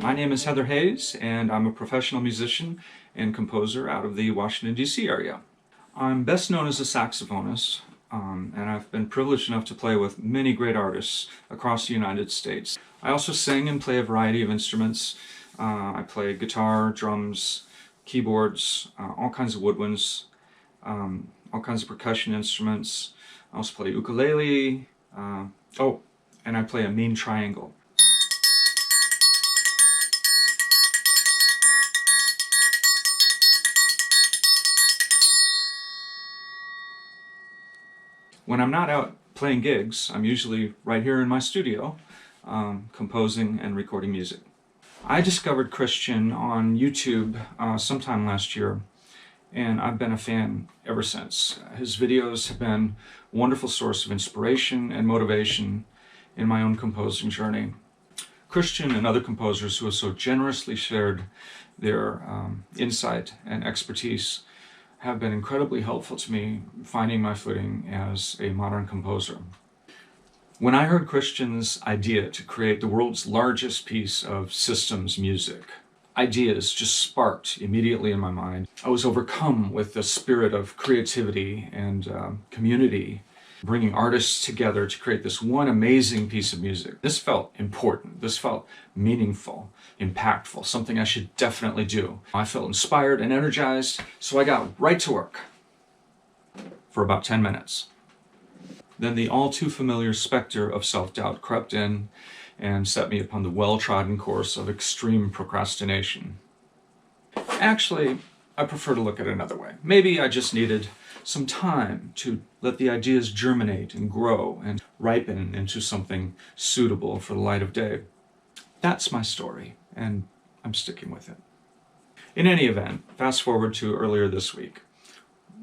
My name is Heather Hayes, and I'm a professional musician and composer out of the Washington, D.C. area. I'm best known as a saxophonist, and I've been privileged enough to play with many great artists across the United States. I also sing and play a variety of instruments. I play guitar, drums, keyboards, all kinds of woodwinds, all kinds of percussion instruments. I also play ukulele, and I play a mean triangle. When I'm not out playing gigs, I'm usually right here in my studio, composing and recording music. I discovered Christian on YouTube sometime last year, and I've been a fan ever since. His videos have been a wonderful source of inspiration and motivation in my own composing journey. Christian and other composers who have so generously shared their insight and expertise have been incredibly helpful to me finding my footing as a modern composer. When I heard Christian's idea to create the world's largest piece of systems music, ideas just sparked immediately in my mind. I was overcome with the spirit of creativity and community, bringing artists together to create this one amazing piece of music. This felt important, this felt meaningful, impactful, something I should definitely do. I felt inspired and energized, so I got right to work for about 10 minutes. Then the all too familiar specter of self-doubt crept in and set me upon the well-trodden course of extreme procrastination. Actually, I prefer to look at it another way. Maybe I just needed some time to let the ideas germinate and grow and ripen into something suitable for the light of day. That's my story, and I'm sticking with it. In any event, fast forward to earlier this week.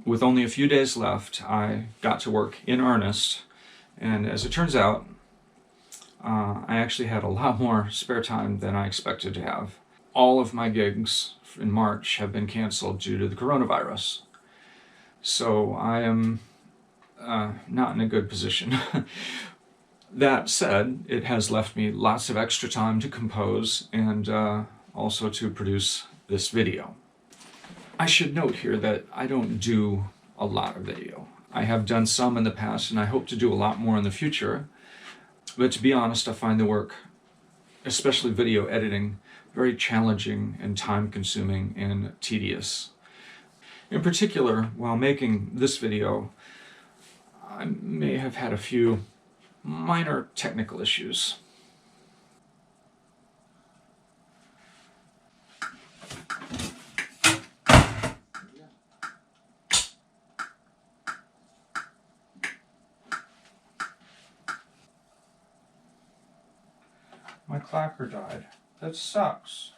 With only a few days left, I got to work in earnest, and as it turns out, I actually had a lot more spare time than I expected to have. All of my gigs in March have been canceled due to the coronavirus. So I am not in a good position. That said, it has left me lots of extra time to compose and also to produce this video. I should note here that I don't do a lot of video. I have done some in the past, and I hope to do a lot more in the future. But to be honest, I find the work, especially video editing, very challenging and time-consuming and tedious. In particular, while making this video, I may have had a few minor technical issues. My clacker died. That sucks.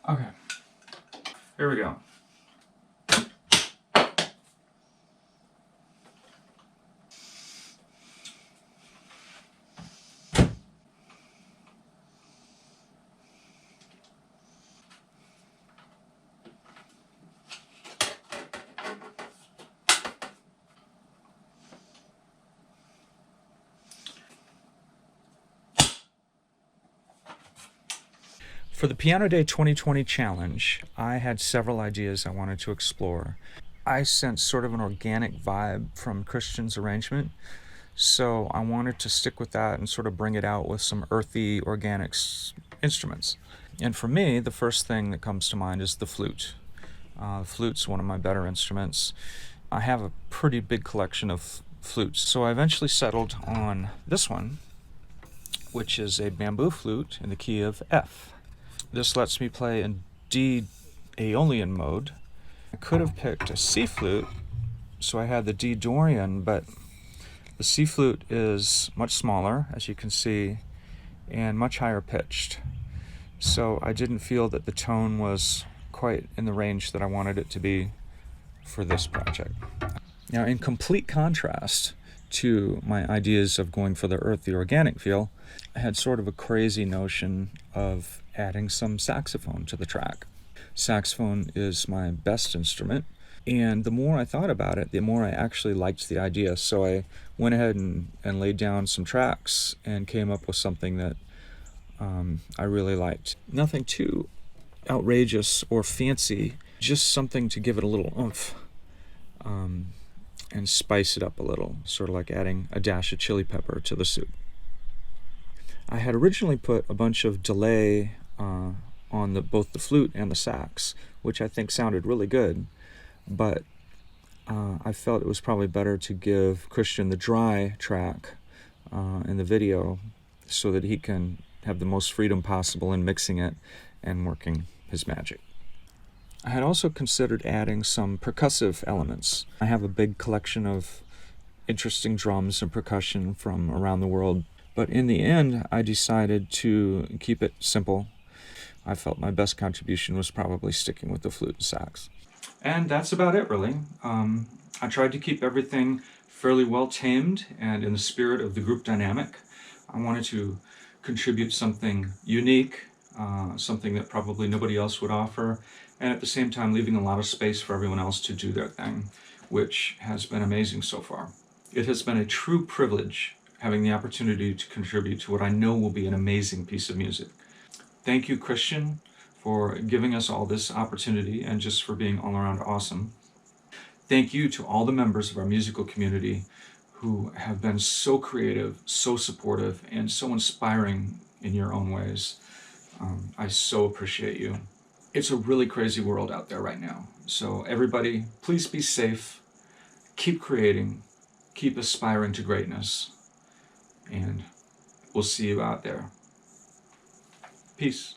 Okay, here we go. For the Piano Day 2020 challenge, I had several ideas I wanted to explore. I sensed sort of an organic vibe from Christian's arrangement, so I wanted to stick with that and sort of bring it out with some earthy, organic instruments. And for me, the first thing that comes to mind is the flute. The flute's one of my better instruments. I have a pretty big collection of flutes, so I eventually settled on this one, which is a bamboo flute in the key of F. This lets me play in D Aeolian mode. I could have picked a C flute, So I had the D Dorian, but the C flute is much smaller, as you can see, and much higher pitched. So I didn't feel that the tone was quite in the range that I wanted it to be for this project. Now, in complete contrast to my ideas of going for the earthy organic feel, I had sort of a crazy notion of adding some saxophone to the track. Saxophone is my best instrument, and the more I thought about it, the more I actually liked the idea. So I went ahead and laid down some tracks and came up with something that I really liked. Nothing too outrageous or fancy, just something to give it a little oomph and spice it up a little, sort of like adding a dash of chili pepper to the soup. I had originally put a bunch of delay on both the flute and the sax, which I think sounded really good, but I felt it was probably better to give Christian the dry track in the video so that he can have the most freedom possible in mixing it and working his magic. I had also considered adding some percussive elements. I have a big collection of interesting drums and percussion from around the world, but in the end I decided to keep it simple. I felt my best contribution was probably sticking with the flute and sax. And that's about it, really. I tried to keep everything fairly well tamed and in the spirit of the group dynamic. I wanted to contribute something unique, something that probably nobody else would offer, and at the same time leaving a lot of space for everyone else to do their thing, which has been amazing so far. It has been a true privilege having the opportunity to contribute to what I know will be an amazing piece of music. Thank you, Christian, for giving us all this opportunity and just for being all around awesome. Thank you to all the members of our musical community who have been so creative, so supportive, and so inspiring in your own ways. I so appreciate you. It's a really crazy world out there right now. So everybody, please be safe, keep creating, keep aspiring to greatness, and we'll see you out there. Peace.